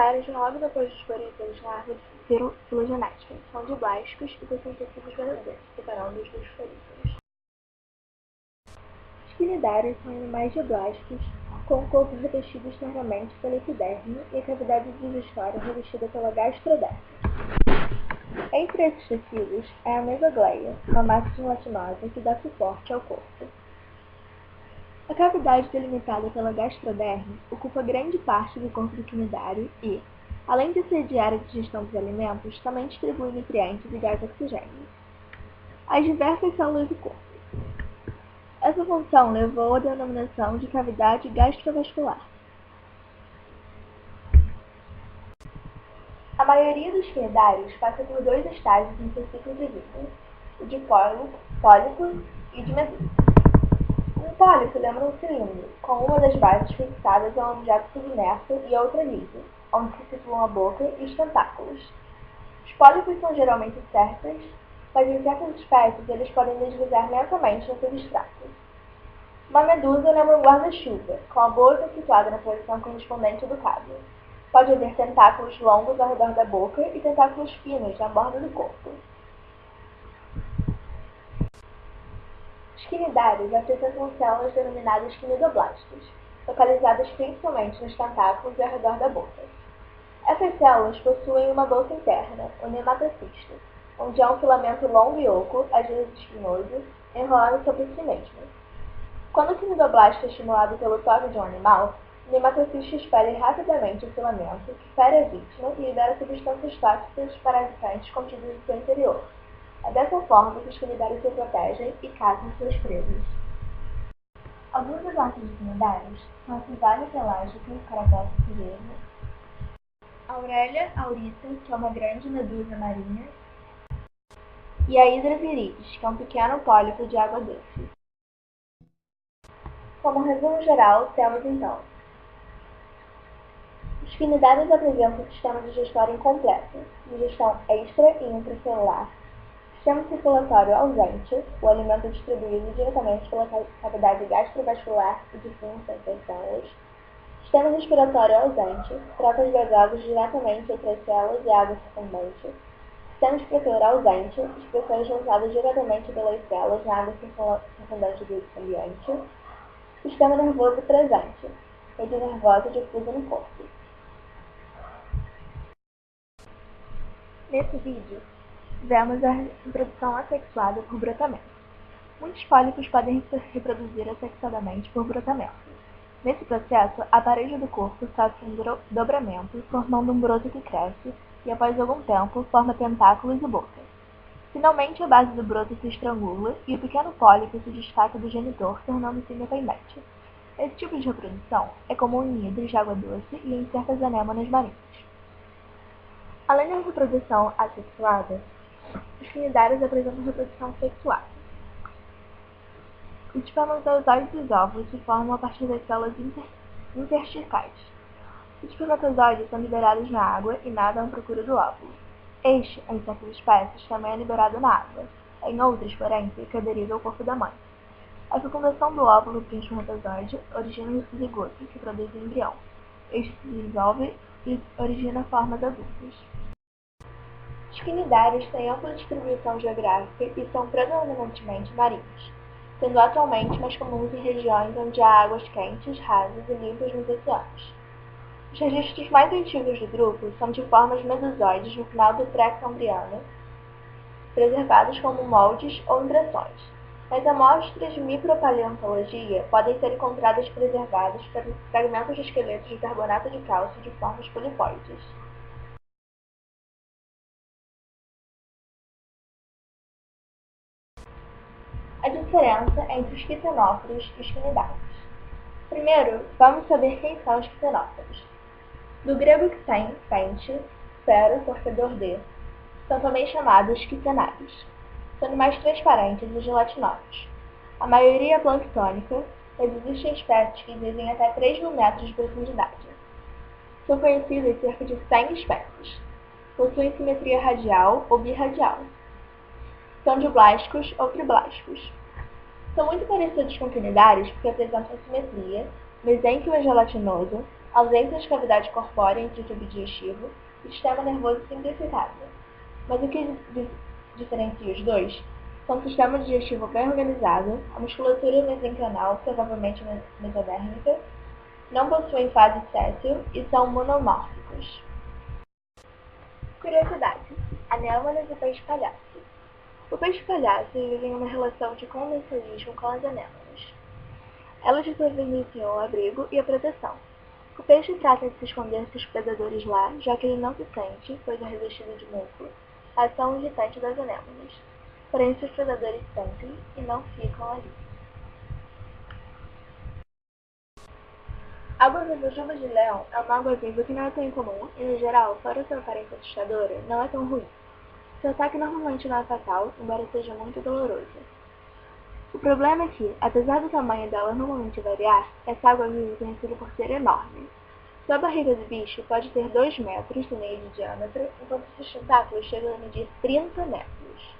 quinidários, logo depois de forem feitos na árvore filogenética, são diblásticos e possuem tecidos verdadeiros, separando-os dos floríferos. Os quinidários são animais diblásticos, com o corpo revestido externamente pela epiderme e a cavidade digestória revestida pela gastroderme. Entre esses tecidos é a mesogleia, uma massa gelatinosa que dá suporte ao corpo. A cavidade delimitada pela gastroderme ocupa grande parte do corpo do quinidário e, além de sediar a digestão dos alimentos, também distribui nutrientes e gás oxigênio às diversas células do corpo. Essa função levou à denominação de cavidade gastrovascular. A maioria dos quinidários passa por dois estágios em seu ciclo de vida, o de pólipo e de medusa. Um pólipo lembra um cilindro, com uma das bases fixadas a um objeto submerso e a outra livre, onde se situam a boca e os tentáculos. Os pólipos são geralmente cercas, mas em certas espécies eles podem deslizar lentamente no substrato. Uma medusa lembra um guarda-chuva, com a boca situada na posição correspondente do cabo. Pode haver tentáculos longos ao redor da boca e tentáculos finos na borda do corpo. Os quinidários apresentam células denominadas quinidoblastos, localizadas principalmente nos tentáculos e ao redor da boca. Essas células possuem uma bolsa interna, o nematocisto, onde há um filamento longo e oco, às vezes espinhoso, enrolado sobre si mesmo. Quando o quinidoblasto é estimulado pelo toque de um animal, o nematocisto expele rapidamente o filamento, que fere a vítima e libera substâncias tóxicas parasitantes contidas no seu interior. É dessa forma que os quinidários se protegem e caçam suas presas. Alguns exemplos de quinidários são a cisalha pelágica, carapaça sirene, a Aurelia aurita, que é uma grande medusa marinha, e a Hydra viridis, que é um pequeno pólipo de água doce. Como resumo geral, temos então: os quinidários apresentam um sistema digestório incompleto, digestão extra e intracelular, sistema circulatório ausente, o alimento é distribuído diretamente pela cavidade gastrovascular e difunsa entre as células, sistema respiratório ausente, trocas gasosas diretamente entre as células e a água circundante, sistema excretor ausente, excreções lançadas diretamente pelas células na água circundante do ambiente, sistema nervoso presente, rede nervosa difusa no corpo. Nesse vídeo, vemos a reprodução assexuada por brotamento. Muitos pólipos podem se reproduzir assexuadamente por brotamento. Nesse processo, a parede do corpo sofre um dobramento, formando um broto que cresce e, após algum tempo, forma tentáculos e boca. Finalmente, a base do broto se estrangula e o pequeno pólipo se destaca do genitor, tornando-se independente. Esse tipo de reprodução é comum em hidros de água doce e em certas anêmonas marinhas. Além da reprodução assexuada, os quinidários apresentam reprodução sexuada. Os espermatozoides dos óvulos se formam a partir das células intersticiais. Os espermatozoides são liberados na água e nadam à procura do óvulo. Este, em certas espécies, também é liberado na água. Em outras, porém, fica aderido ao corpo da mãe. A fecundação do óvulo por espermatozoide origina o zigoto, que produz o embrião. Este se dissolve e origina formas adultas. Os quinidários têm ampla distribuição geográfica e são predominantemente marinhos, sendo atualmente mais comuns em regiões onde há águas quentes, rasas e limpas nos oceanos. Os registros mais antigos do grupo são de formas medusoides no final do pré-cambriano, preservados como moldes ou impressões, mas amostras de micropaleontologia podem ser encontradas preservadas por fragmentos de esqueletos de carbonato de cálcio de formas polipoides. A diferença entre os quitenófilos e os quinidários. Primeiro, vamos saber quem são os quitenófilos. Do grego quiten, pente, fero, torcedor de, são também chamados quitenários. São animais transparentes e gelatinosos. A maioria é planctônica, mas existem espécies que vivem até 3.000 metros de profundidade. São conhecidas cerca de 100 espécies. Possuem simetria radial ou birradial. São diblásticos ou triblásticos. São muito parecidos com quinidários porque apresentam simetria, mesênquimo gelatinoso, ausência de cavidade corpórea entre o tubo digestivo e sistema nervoso simplificado. Mas o que diferencia os dois são o sistema digestivo bem organizado, a musculatura mesencranal, provavelmente mesodérmica, não possuem fase séssil e são monomórficos. Curiosidade: anêmonas e peixe-palhaço. O peixe-palhaço vive em uma relação de commensalismo com as anêmonas. Elas lhe providenciam o abrigo e a proteção. O peixe trata de se esconder dos predadores lá, já que ele não se sente, pois é revestido de músculo, a ação irritante das anêmonas. Porém, seus predadores sentem e não ficam ali. A água-viva de leão é uma água-viva que não é tão incomum e, no geral, fora sua aparência assustadora, não é tão ruim. Seu ataque normalmente não é fatal, embora seja muito doloroso. O problema é que, apesar do tamanho dela normalmente variar, essa água-viva é conhecida por ser enorme. Sua barriga do bicho pode ter 2,5 metros de diâmetro, enquanto seus tentáculos chegam a medir 30 metros.